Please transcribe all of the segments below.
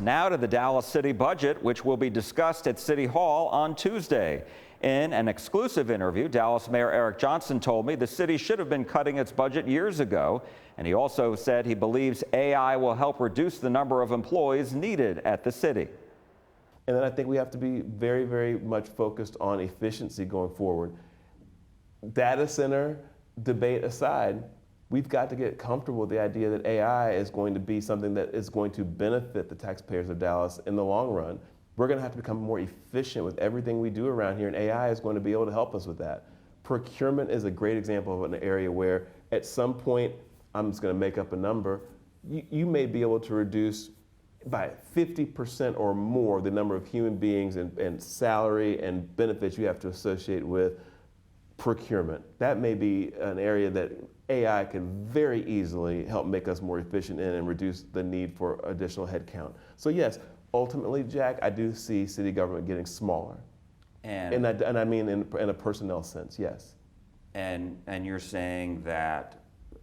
Now to the Dallas City budget, which will be discussed at City Hall on Tuesday. In an exclusive interview, Dallas Mayor Eric Johnson told me the city should have been cutting its budget years ago, and he also said he believes AI will help reduce the number of employees needed at the city. And then I think we have to be very, very much focused on efficiency going forward. Data center debate aside, we've got to get comfortable with the idea that AI is going to be something that is going to benefit the taxpayers of Dallas in the long run. We're going to have to become more efficient with everything we do around here, and AI is going to be able to help us with that. Procurement is a great example of an area where at some point, I'm just going to make up a number, you may be able to reduce by 50% or more the number of human beings and salary and benefits you have to associate with procurement. That may be an area that AI can very easily help make us more efficient in and reduce the need for additional headcount. So yes, ultimately, Jack, I do see city government getting smaller. And I mean in a personnel sense, yes. And you're saying that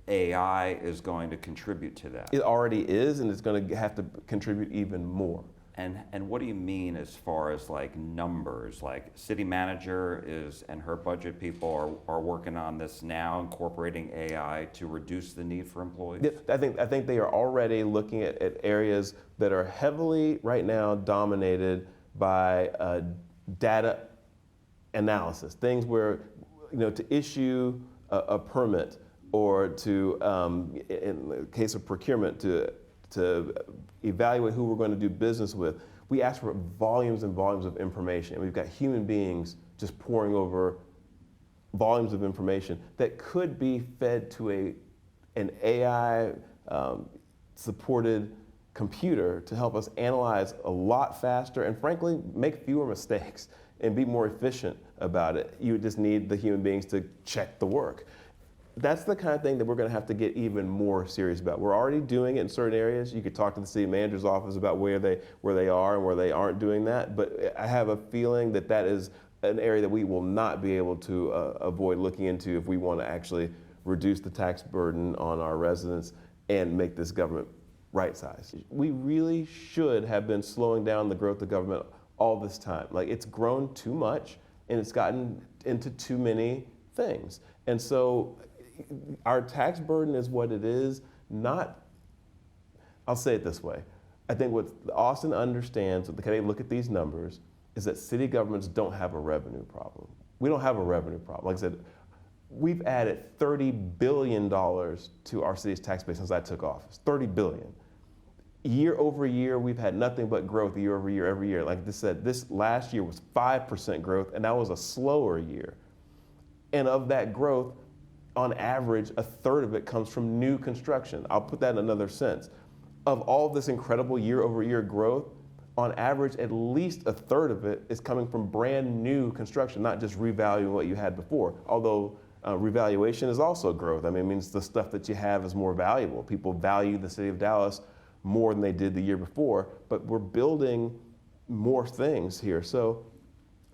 AI is going to contribute to that? It already is, and it's going to have to contribute even more. And what do you mean as far as like numbers? Like city manager and her budget people are working on this now, incorporating AI to reduce the need for employees? Yeah, I think they are already looking at areas that are heavily right now dominated by data analysis. Things where, to issue a permit or to, in the case of procurement, to evaluate who we're going to do business with, we ask for volumes and volumes of information. And we've got human beings just pouring over volumes of information that could be fed to an AI supported computer to help us analyze a lot faster and frankly make fewer mistakes and be more efficient about it. You just need the human beings to check the work. That's the kind of thing that we're going to have to get even more serious about. We're already doing it in certain areas. You could talk to the city manager's office about where they are and where they aren't doing that. But I have a feeling that that is an area that we will not be able to avoid looking into if we want to actually reduce the tax burden on our residents and make this government right-sized. We really should have been slowing down the growth of government all this time. Like, it's grown too much and it's gotten into too many things. And so our tax burden is what it is, I'll say it this way. I think what Austin understands, when they look at these numbers, is that city governments don't have a revenue problem. We don't have a revenue problem. Like I said, we've added $30 billion to our city's tax base since I took office, $30 billion. Year over year, we've had nothing but growth year over year, every year. Like I said, this last year was 5% growth, and that was a slower year. And of that growth, on average, a third of it comes from new construction. I'll put that in another sense. Of all this incredible year over year growth, on average, at least a third of it is coming from brand new construction, not just revaluing what you had before. Although revaluation is also growth. I mean, it means the stuff that you have is more valuable. People value the city of Dallas more than they did the year before, but we're building more things here. So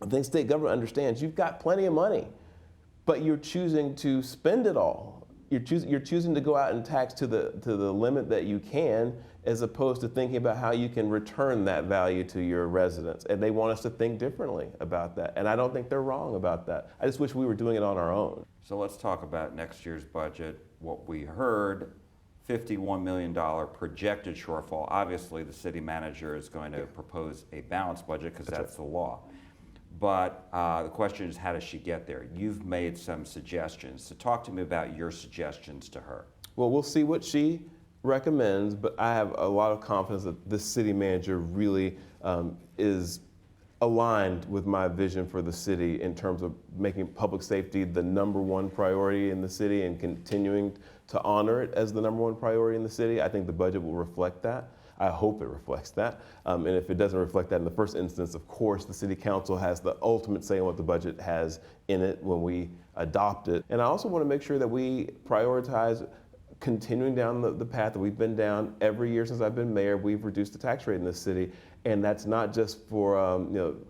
I think state government understands you've got plenty of money, but you're choosing to spend it all. You're choosing to go out and tax to the limit that you can, as opposed to thinking about how you can return that value to your residents. And they want us to think differently about that. And I don't think they're wrong about that. I just wish we were doing it on our own. So let's talk about next year's budget. What we heard, $51 million projected shortfall. Obviously, the city manager is going to propose a balanced budget because that's the law. But the question is, how does she get there? You've made some suggestions. So talk to me about your suggestions to her. Well, we'll see what she recommends, but I have a lot of confidence that this city manager really is aligned with my vision for the city in terms of making public safety the #1 priority in the city and continuing to honor it as the #1 priority in the city. I think the budget will reflect that. I hope it reflects that. And if it doesn't reflect that in the first instance, of course, the city council has the ultimate say on what the budget has in it when we adopt it. And I also want to make sure that we prioritize continuing down the path that we've been down every year since I've been mayor. We've reduced the tax rate in this city. And that's not just for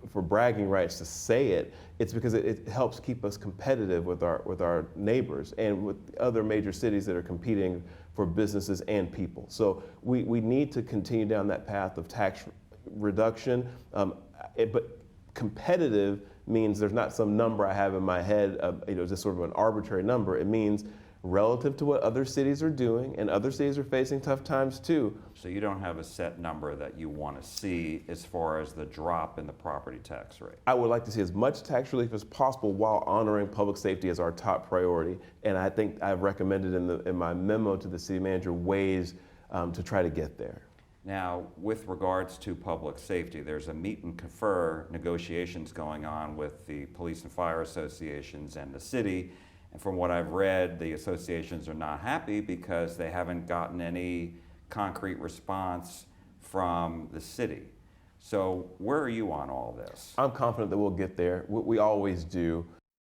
for bragging rights to say it. It's because it helps keep us competitive with our neighbors and with other major cities that are competing for businesses and people. So we need to continue down that path of tax reduction, but competitive means there's not some number I have in my head, just sort of an arbitrary number. It means relative to what other cities are doing, and other cities are facing tough times too. So you don't have a set number that you want to see as far as the drop in the property tax rate? I would like to see as much tax relief as possible while honoring public safety as our top priority. And I think I've recommended in my memo to the city manager ways to try to get there. Now, with regards to public safety, there's a meet and confer negotiations going on with the police and fire associations and the city. And from what I've read, the associations are not happy because they haven't gotten any concrete response from the city. So where are you on all this? I'm confident that we'll get there. We always do.